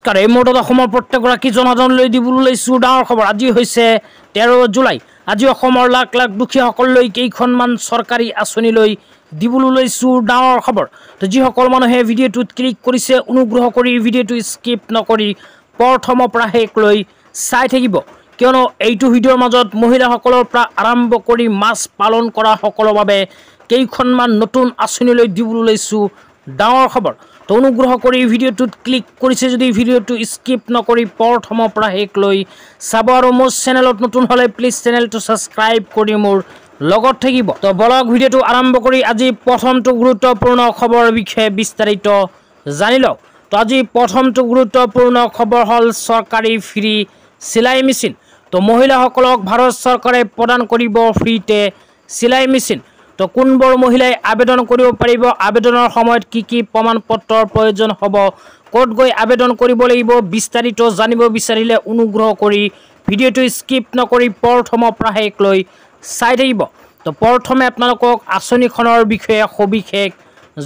এই মুহূৰ্তত অসমৰ প্ৰত্যেকগৰাকী জনসাধাৰণলৈ দিবলৈ লৈছোঁ ডাঙৰ খবৰ। আজি হৈছে 13 জুলাই। আজি অসমৰ লাখ লাখ দুখীয়াসকললৈ কেইখনমান চৰকাৰী আঁচনিলৈ দিবলৈ লৈছোঁ ডাঙৰ খবৰ। তো যিসকল মানুহে ভিডিঅ'টোত ক্লিক কৰিছে অনুগ্ৰহ কৰি ভিডিঅ'টো স্কিপ নকৰি প্ৰথমৰ পৰা শেষলৈ চাই থাকিব, কিয়নো এইটো ভিডিঅ'ৰ মাজত মহিলাসকলৰ পৰা আৰম্ভ কৰি মাছ পালন কৰা সকলৰ বাবে কেইখনমান নতুন আঁচনিলৈ দিবলৈ লৈছোঁ ডাঙৰ খবৰ। তো অনুগ্ৰহ কৰি ভিডিঅ'টোত ক্লিক কৰিছে যদি ভিডিঅ'টো স্কিপ নকৰি প্ৰথমৰ পৰা শেষলৈ চাব, আৰু মোৰ চেনেলত নতুন হ'লে প্লিজ চেনেলটো ছাবস্ক্ৰাইব কৰি মোৰ লগত থাকিব। তো বলক ভিডিঅ'টো আৰম্ভ কৰি আজি প্ৰথমটো গুৰুত্বপূৰ্ণ খবৰৰ বিষয়ে বিস্তাৰিত জানি লওক। তো আজি প্ৰথমটো গুৰুত্বপূৰ্ণ খবৰ হ'ল চৰকাৰী ফ্ৰী চিলাই মেচিন। তো মহিলাসকলক ভাৰত চৰকাৰে প্ৰদান কৰিব ফ্ৰীতে চিলাই মেচিন। তো কোনবোৰ মহিলাই আবেদন কৰিব পাৰিব, আবেদনৰ সময়ত কি প্ৰমাণ পত্ৰৰ প্ৰয়োজন হ'ব, ক'ত গৈ আবেদন কৰিব লাগিব, বিস্তাৰিত জানিব বিচাৰিলে অনুগ্ৰহ কৰি ভিডিঅ'টো স্কিপ নকৰি প্ৰথমৰ পৰা শেষলৈ চাই থাকিব। তো প্ৰথমে আপোনালোকক আঁচনিখনৰ বিষয়ে সবিশেষ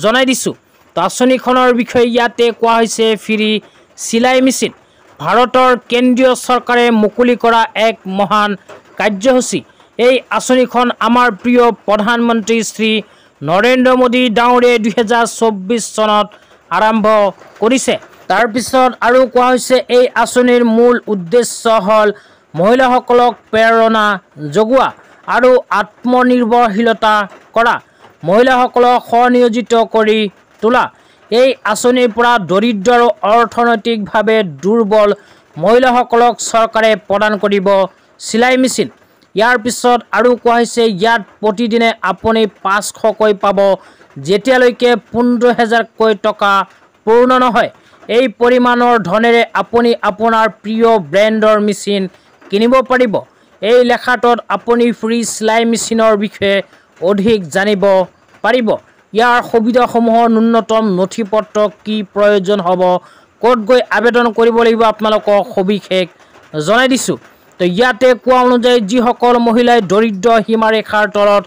জনাই দিছোঁ। তো আঁচনিখনৰ বিষয়ে ইয়াতে কোৱা হৈছে ফ্ৰী চিলাই মেচিন। ভাৰতৰ কেন্দ্ৰীয় চৰকাৰে মুকলি কৰা এক মহান কাৰ্যসূচী। এই আঁচনিখন আমাৰ প্ৰিয় প্ৰধানমন্ত্ৰী শ্ৰী নৰেন্দ্ৰ মোদী ডাঙৰীয়াই 2024 চনত আৰম্ভ কৰিছে। তাৰপিছত আৰু কোৱা হৈছে এই আঁচনিৰ মূল উদ্দেশ্য হ'ল মহিলাসকলক প্ৰেৰণা যোগোৱা আৰু আত্মনিৰ্ভৰশীলতা কৰা, মহিলাসকলক স্বনিয়োজিত কৰি তোলা। এই আঁচনিৰ পৰা দৰিদ্ৰ আৰু অৰ্থনৈতিকভাৱে দুৰ্বল মহিলাসকলক চৰকাৰে প্ৰদান কৰিব চিলাই মেচিন। ইয়াৰ পিছত আৰু কোৱা হৈছে ইয়াত প্ৰতিদিনে আপুনি 500কৈ পাব যেতিয়ালৈকে 15,000কৈ টকা পূৰ্ণ নহয়। এই পৰিমাণৰ ধনেৰে আপুনি আপোনাৰ প্ৰিয় ব্ৰেণ্ডৰ মেচিন কিনিব পাৰিব। এই লেখাটোত আপুনি ফ্ৰী চিলাই মেচিনৰ বিষয়ে অধিক জানিব পাৰিব। ইয়াৰ সুবিধাসমূহৰ ন্যূনতম নথি পত্ৰ কি প্ৰয়োজন হ'ব, ক'ত গৈ আবেদন কৰিব লাগিব আপোনালোকক সবিশেষ জনাই দিছোঁ। তো ইয়াতে কোৱা অনুযায়ী যিসকল মহিলাই দৰিদ্ৰ সীমাৰেখাৰ তলত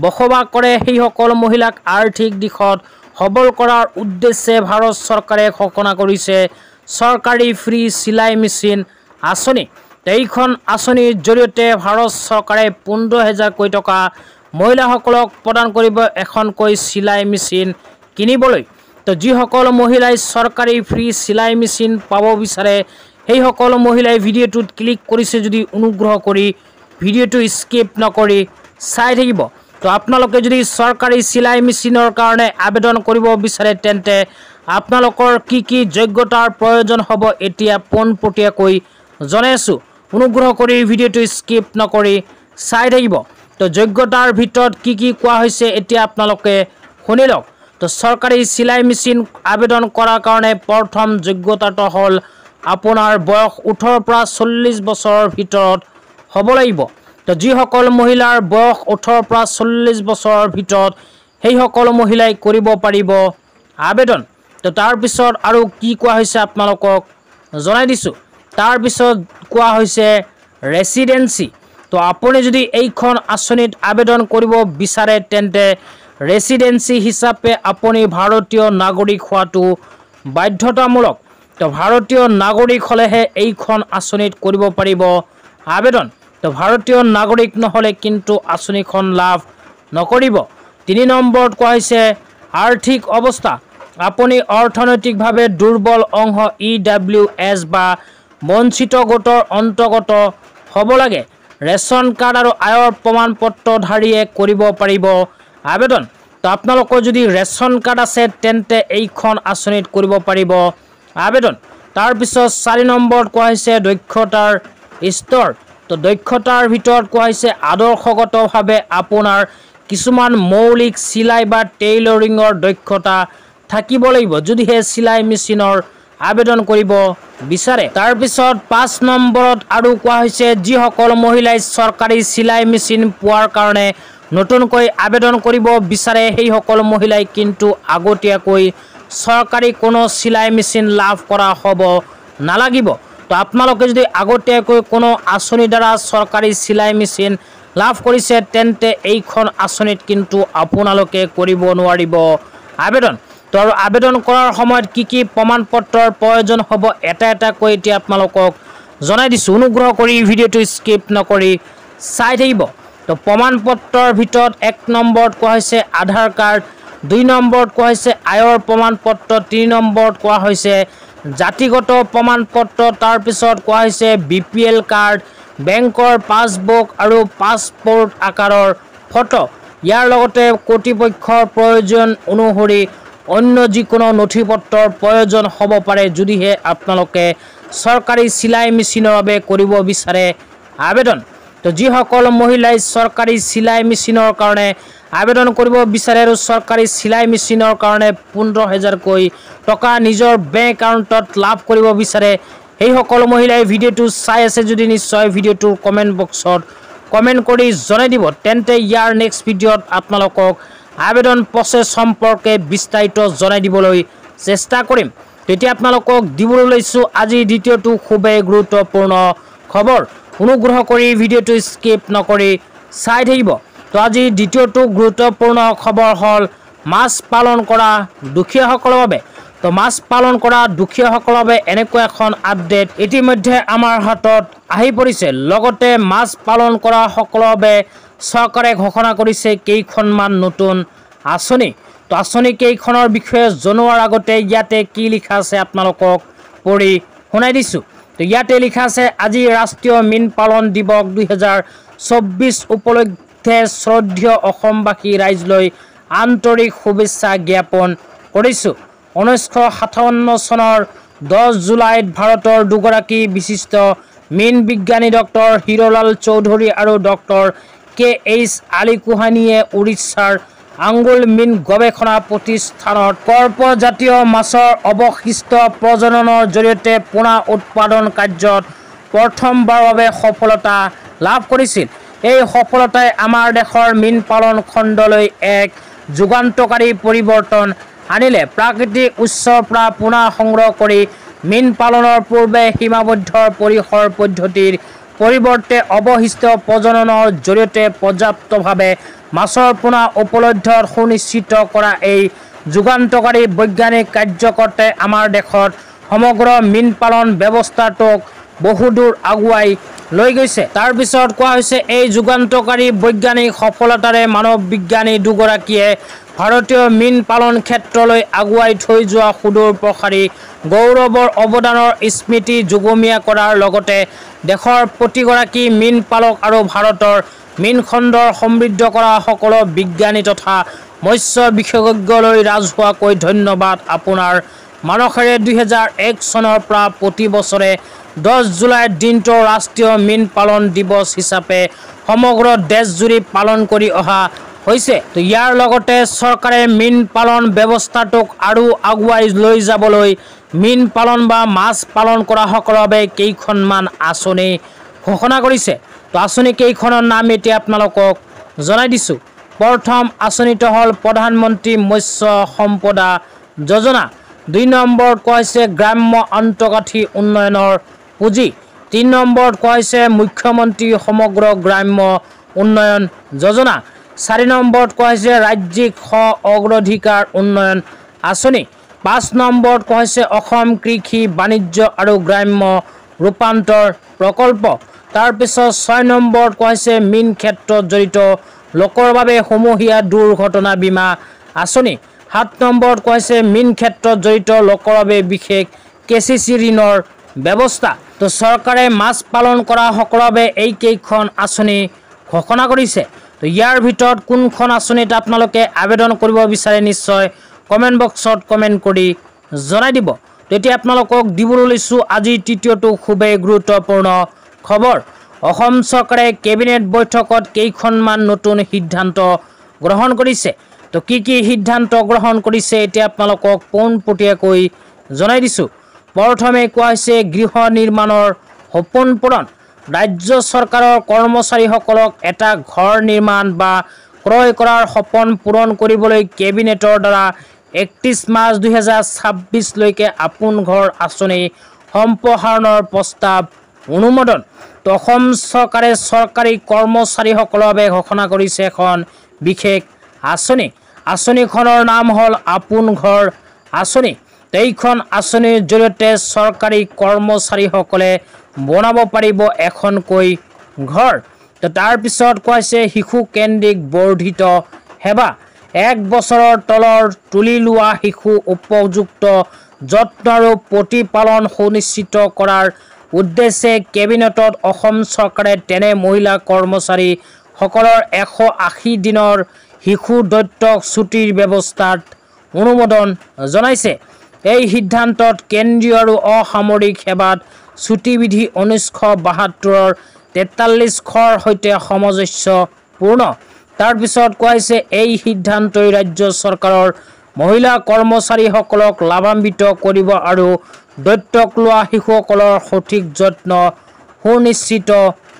বসবাস কৰে সেইসকল মহিলাক আৰ্থিক দিশত সবল কৰাৰ উদ্দেশ্যে ভাৰত চৰকাৰে ঘোষণা কৰিছে চৰকাৰী ফ্ৰী চিলাই মেচিন আঁচনি। এইখন আঁচনিৰ জৰিয়তে ভাৰত চৰকাৰে 15,000কৈ টকা মহিলাসকলক প্ৰদান কৰিব এখনকৈ চিলাই মেচিন কিনিবলৈ। তো যিসকল মহিলাই চৰকাৰী ফ্ৰী চিলাই মেচিন পাব বিচাৰে সেইসকল মহিলাই ভিডিঅ'টোত ক্লিক কৰিছে যদি অনুগ্ৰহ কৰি ভিডিঅ'টো স্কিপ নকৰি চাই থাকিব। তো আপোনালোকে যদি চৰকাৰী চিলাই মেচিনৰ কাৰণে আবেদন কৰিব বিচাৰে তেন্তে আপোনালোকৰ কি যোগ্যতাৰ প্ৰয়োজন হ'ব এতিয়া পোনপটীয়াকৈ জনাই আছোঁ। অনুগ্ৰহ কৰি ভিডিঅ'টো স্কিপ নকৰি চাই থাকিব। তো যোগ্যতাৰ ভিতৰত কি কোৱা হৈছে এতিয়া আপোনালোকে শুনি লওক। তো চৰকাৰী চিলাই মেচিন আবেদন কৰাৰ কাৰণে প্ৰথম যোগ্যতাটো হ'ল আপোনাৰ বয়স 18 পৰা 40 বছৰৰ ভিতৰত হ'ব লাগিব। তো যিসকল মহিলাৰ বয়স 18 পৰা 40 বছৰৰ ভিতৰত সেইসকল মহিলাই কৰিব পাৰিব আবেদন। তো তাৰপিছত আৰু কি কোৱা হৈছে আপোনালোকক জনাই দিছোঁ। তাৰপিছত কোৱা হৈছে ৰেচিডেঞ্চি। তো আপুনি যদি এইখন আঁচনিত আবেদন কৰিব বিচাৰে তেন্তে ৰেচিডেঞ্চি হিচাপে আপুনি ভাৰতীয় নাগৰিক হোৱাটো বাধ্যতামূলক। তো ভাৰতীয় নাগৰিক হ'লেহে এইখন আঁচনিত কৰিব পাৰিব আবেদন। তো ভাৰতীয় নাগৰিক নহ'লে কিন্তু আঁচনিখন লাভ নকৰিব। 3 নম্বৰত কোৱা হৈছে আৰ্থিক অৱস্থা। আপুনি অৰ্থনৈতিকভাৱে দুৰ্বল অংশ EWS বা বঞ্চিত গোটৰ অন্তৰ্গত হ'ব লাগে। ৰেচন কাৰ্ড আৰু আয়ৰ প্ৰমাণ পত্ৰধাৰীয়ে কৰিব পাৰিব আবেদন। তো আপোনালোকৰ যদি ৰেচন কাৰ্ড আছে তেন্তে এইখন আঁচনিত কৰিব পাৰিব আবেদন। তাৰপিছত 4 নম্বৰত কোৱা হৈছে দক্ষতাৰ স্তৰ। তো দক্ষতাৰ ভিতৰত কোৱা হৈছে আদৰ্শগতভাৱে আপোনাৰ কিছুমান মৌলিক চিলাই বা টেইলৰিঙৰ দক্ষতা থাকিব লাগিব যদিহে চিলাই মেচিনৰ আবেদন কৰিব বিচাৰে। তাৰপিছত 5 নম্বৰত আৰু কোৱা হৈছে যিসকল মহিলাই চৰকাৰী চিলাই মেচিন পোৱাৰ কাৰণে নতুনকৈ আবেদন কৰিব বিচাৰে সেইসকল মহিলাই কিন্তু আগতীয়াকৈ চৰকাৰী কোনো চিলাই মেচিন লাভ কৰা হ'ব নালাগিব। তো আপোনালোকে যদি আগতীয়াকৈ কোনো আঁচনিৰ দ্বাৰা চৰকাৰী চিলাই মেচিন লাভ কৰিছে তেন্তে এইখন আঁচনিত কিন্তু আপোনালোকে কৰিব নোৱাৰিব আবেদন। তো আৰু আবেদন কৰাৰ সময়ত কি প্ৰমাণ পত্ৰৰ প্ৰয়োজন হ'ব এটা কৈ এতিয়া আপোনালোকক জনাই দিছোঁ। অনুগ্ৰহ কৰি ভিডিঅ'টো স্কিপ নকৰি চাই থাকিব। তো প্ৰমাণ পত্ৰৰ ভিতৰত 1 নম্বৰত কোৱা হৈছে আধাৰ কাৰ্ড, 2 নম্বৰত কোৱা হৈছে আয়ৰ প্ৰমাণ পত্ৰ, 3 নম্বৰত কোৱা হৈছে জাতিগত প্ৰমাণ পত্ৰ, তাৰপিছত কোৱা হৈছে BPL কাৰ্ড, বেংকৰ পাছবুক আৰু পাছপোৰ্ট আকাৰৰ ফটো। ইয়াৰ লগতে কৰ্তৃপক্ষৰ প্ৰয়োজন অনুসৰি অন্য যিকোনো নথিপত্ৰৰ প্ৰয়োজন হ'ব পাৰে যদিহে আপোনালোকে চৰকাৰী চিলাই মেচিনৰ বাবে কৰিব বিচাৰে আবেদন। তো যিসকল মহিলাই চৰকাৰী চিলাই মেচিনৰ কাৰণে আবেদন কৰিব বিচাৰে আৰু চৰকাৰী চিলাই মেচিনৰ কাৰণে 15,000কৈ টকা নিজৰ বেংক একাউণ্টত লাভ কৰিব বিচাৰে, সেই সকলো মহিলাই ভিডিঅ'টো চাই আছে যদি নিশ্চয় ভিডিঅ'টোৰ কমেণ্ট বক্সত কমেণ্ট কৰি জনাই দিব। তেন্তে ইয়াৰ নেক্সট ভিডিঅ'ত আপোনালোকক আবেদন প্ৰচেছ সম্পৰ্কে বিস্তাৰিত জনাই দিবলৈ চেষ্টা কৰিম। তেতিয়া আপোনালোকক দিবলৈ লৈছোঁ আজি দ্বিতীয়টো খুবেই গুৰুত্বপূৰ্ণ খবৰ। অনুগ্ৰহ কৰি ভিডিঅ'টো স্কিপ নকৰি চাই থাকিব। তো আজি দ্বিতীয়টো গুৰুত্বপূৰ্ণ খবৰ হ'ল মাছ পালন কৰা দুখীয়াসকলৰ বাবে। তো মাছ পালন কৰা দুখীয়াসকলৰ বাবে এনেকুৱা এখন আপডেট ইতিমধ্যে আমাৰ হাতত আহি পৰিছে। লগতে মাছ পালন কৰা সকলৰ বাবে চৰকাৰে ঘোষণা কৰিছে কেইখনমান নতুন আঁচনি। তো আঁচনি কেইখনৰ বিষয়ে জনোৱাৰ আগতে ইয়াতে কি লিখা আছে আপোনালোকক পঢ়ি শুনাই দিছোঁ। তো ইয়াতে লিখা আছে আজি ৰাষ্ট্ৰীয় মীন পালন দিৱস 2024 উপলক্ষে শ্ৰদ্ধেয় অসমবাসী ৰাইজলৈ আন্তৰিক শুভেচ্ছা জ্ঞাপন কৰিছোঁ। 1957 চনৰ 10 জুলাইত ভাৰতৰ দুগৰাকী বিশিষ্ট মীন বিজ্ঞানী ডক্টৰ হিৰলাল চৌধুৰী আৰু ডক্টৰ KH আলী কুহানীয়ে উৰিষ্যাৰ আঙ্গুল মীন গৱেষণা প্ৰতিষ্ঠানত কৰ্পজাতীয় মাছৰ অৱশিষ্ট প্ৰজননৰ জৰিয়তে পোনা উৎপাদন কাৰ্যত প্ৰথমবাৰৰ বাবে সফলতা লাভ কৰিছিল। এই সফলতাই আমাৰ দেশৰ মীন পালন খণ্ডলৈ এক যুগান্তকাৰী পৰিৱৰ্তন আনিলে। প্ৰাকৃতিক উৎসৰ পৰা পোনা সংগ্ৰহ কৰি মীন পালনৰ পূৰ্বে সীমাবদ্ধ পৰিসৰ পদ্ধতিৰ পৰিৱৰ্তে অৱশিষ্ট প্ৰজননৰ জৰিয়তে পৰ্যাপ্তভাৱে মাছৰ পোনা উপলব্ধ সুনিশ্চিত কৰা এই যুগান্তকাৰী বৈজ্ঞানিক কাৰ্যকৰ্তাই আমাৰ দেশত সমগ্ৰ মীন পালন ব্যৱস্থাটোক বহুদূৰ আগুৱাই লৈ গৈছে। তাৰপিছত কোৱা হৈছে এই যুগান্তকাৰী বৈজ্ঞানিক সফলতাৰে মানৱ বিজ্ঞানী দুগৰাকীয়ে ভাৰতীয় মীন পালন ক্ষেত্ৰলৈ আগুৱাই থৈ যোৱা সুদূৰ প্ৰসাৰী গৌৰৱৰ অৱদানৰ স্মৃতি যুগমীয়া কৰাৰ লগতে দেশৰ প্ৰতিগৰাকী মীন পালক আৰু ভাৰতৰ মীন খণ্ডৰ সমৃদ্ধ কৰা সকলো বিজ্ঞানী তথা মৎস্য বিশেষজ্ঞলৈ ৰাজহুৱাকৈ ধন্যবাদ আপোনাৰ মানসেৰে 2001 চনৰ পৰা প্ৰতি বছৰে 10 জুলাইত দিনটো ৰাষ্ট্ৰীয় মীন পালন দিৱস হিচাপে সমগ্ৰ দেশজুৰি পালন কৰি অহা হৈছে। তো ইয়াৰ লগতে চৰকাৰে মীন পালন ব্যৱস্থাটোক আৰু আগুৱাই লৈ যাবলৈ মীন পালন বা মাছ পালন কৰা সকলৰ বাবে কেইখনমান আঁচনি ঘোষণা কৰিছে। তো আঁচনি কেইখনৰ নাম এতিয়া আপোনালোকক জনাই দিছোঁ। প্ৰথম আঁচনিটো হ'ল প্ৰধানমন্ত্ৰী মৎস্য সম্পদা যোজনা। 2 নম্বৰত কোৱা হৈছে গ্ৰাম্য আন্তঃগাঁথি উন্নয়নৰ পুঁজি। 3 নম্বৰত কোৱা হৈছে মুখ্যমন্ত্ৰী সমগ্ৰ গ্ৰাম্য উন্নয়ন যোজনা। 4 নম্বৰত কোৱা হৈছে ৰাজ্যিক অগ্ৰাধিকাৰ উন্নয়ন আঁচনি। 5 নম্বৰত কোৱা হৈছে অসম কৃষি বাণিজ্য আৰু গ্ৰাম্য ৰূপান্তৰ প্ৰকল্প। তাৰপিছত 6 নম্বৰত কোৱা হৈছে মীন ক্ষেত্ৰত জড়িত লোকৰ বাবে সমূহীয়া দুৰ্ঘটনা বীমা আঁচনি। 7 নম্বৰত কোৱা হৈছে মীন ক্ষেত্ৰত জড়িত লোকৰ বাবে বিশেষ KCC ঋণৰ ব্যৱস্থা। তো চৰকাৰে মাছ পালন কৰা সকলৰ বাবে এইকেইখন আঁচনি ঘোষণা কৰিছে। তো ইয়াৰ ভিতৰত কোনখন আঁচনিত আপোনালোকে আবেদন কৰিব বিচাৰে নিশ্চয় কমেণ্ট বক্সত কমেণ্ট কৰি জনাই দিব। তেতিয়া আপোনালোকক দিবলৈ লৈছোঁ আজি তৃতীয়টো খুবেই গুৰুত্বপূৰ্ণ খবৰ। অসম চৰকাৰে কেবিনেট বৈঠকত কেইখনমান নতুন সিদ্ধান্ত গ্ৰহণ কৰিছে। তো কি সিদ্ধান্ত গ্ৰহণ কৰিছে এতিয়া আপোনালোকক পোনপটীয়াকৈ জনাই দিছোঁ। প্ৰথমে কোৱা হৈছে গৃহ নিৰ্মাণৰ সপোন পূৰণ। ৰাজ্য চৰকাৰৰ কৰ্মচাৰীসকলক এটা ঘৰ নিৰ্মাণ বা ক্ৰয় কৰাৰ সপোন পূৰণ কৰিবলৈ কেবিনেটৰ দ্বাৰা 31 মাৰ্চ 2026লৈকে আপোন ঘৰ আঁচনি সম্প্ৰসাৰণৰ প্ৰস্তাৱ অনুমোদন। তো অসম চৰকাৰে চৰকাৰী কৰ্মচাৰীসকলৰ বাবে ঘোষণা কৰিছে এখন বিশেষ আঁচনি। আঁচনিখনৰ নাম হ'ল আপোন ঘৰ আঁচনি। এইখন আঁচনিৰ জৰিয়তে চৰকাৰী কৰ্মচাৰীসকলে বনাব পাৰিব এখনকৈ ঘৰ। তাৰ পিছত কোৱা হৈছে শিশু কেন্দ্ৰিক বৰ্ধিত সেৱা। 1 বছৰৰ তলৰ তুলি লোৱা শিশু উপযুক্ত যত্ন আৰু প্ৰতিপালন সুনিশ্চিত কৰাৰ উদ্দেশ্যে কেবিনেটত অসম চৰকাৰে তেনে মহিলা কৰ্মচাৰীসকলৰ 180 দিনৰ শিশু দত্তক ছুটিৰ ব্যৱস্থাত অনুমোদন জনাইছে। এই সিদ্ধান্তত কেন্দ্ৰীয় আৰু অসামৰিক সেৱাত ছুটি বিধি 1972ৰ 43ৰ সৈতে সামঞ্জস্যপূৰ্ণ। তাৰ পিছত কোৱা হৈছে এই সিদ্ধান্তই ৰাজ্য চৰকাৰৰ মহিলা কৰ্মচাৰীসকলক লাভান্বিত কৰিব আৰু দত্তক লোৱা শিশুসকলৰ সঠিক যত্ন সুনিশ্চিত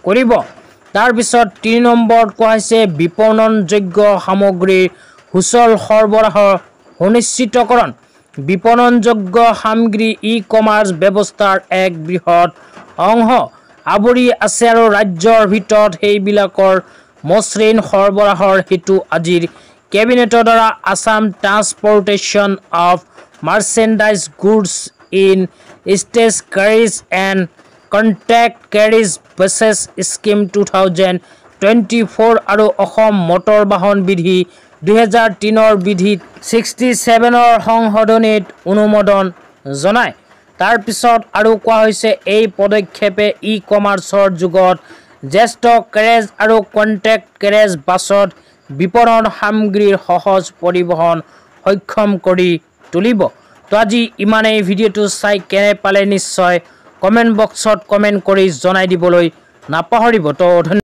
কৰিব। তাৰ পিছত 3 নম্বৰত কোৱা হৈছে বিপণনযোগ্য সামগ্ৰীৰ সুচল সৰবৰাহ সুনিশ্চিতকৰণ। বিপণনযোগ্য সামগ্ৰী ই-কমাৰ্চ ব্যৱস্থাৰ এক বৃহৎ অংশ আৱৰি আছে আৰু ৰাজ্যৰ ভিতৰত সেইবিলাকৰ মসৃণ সৰবৰাহৰ হেতু আজিৰ কেবিনেটৰ দ্বাৰা Assam transportation of merchandise goods in stage carriage and contract carriage basis scheme 2024 আৰু অসম মটৰ বাহন বিধি 2003ৰ বিধি 67ৰ সংশোধনীত অনুমোদন জনায়। তাৰ পিছত আৰু কোৱা হৈছে এই পদক্ষেপে ই-কমাৰ্চৰ যুগত জ্যেষ্ঠ কেৰেজ আৰু কণ্ট্ৰেক্ট কেৰেজ বাছত বিপণন সামগ্ৰীৰ সহজ পৰিবহণ সক্ষম কৰি তুলিব। তো আজি ইমানেই। ভিডিঅ'টো চাই কেনে পালে নিশ্চয় কমেণ্ট বক্সত কমেণ্ট কৰি জনাই দিবলৈ নাপাহৰিব। তো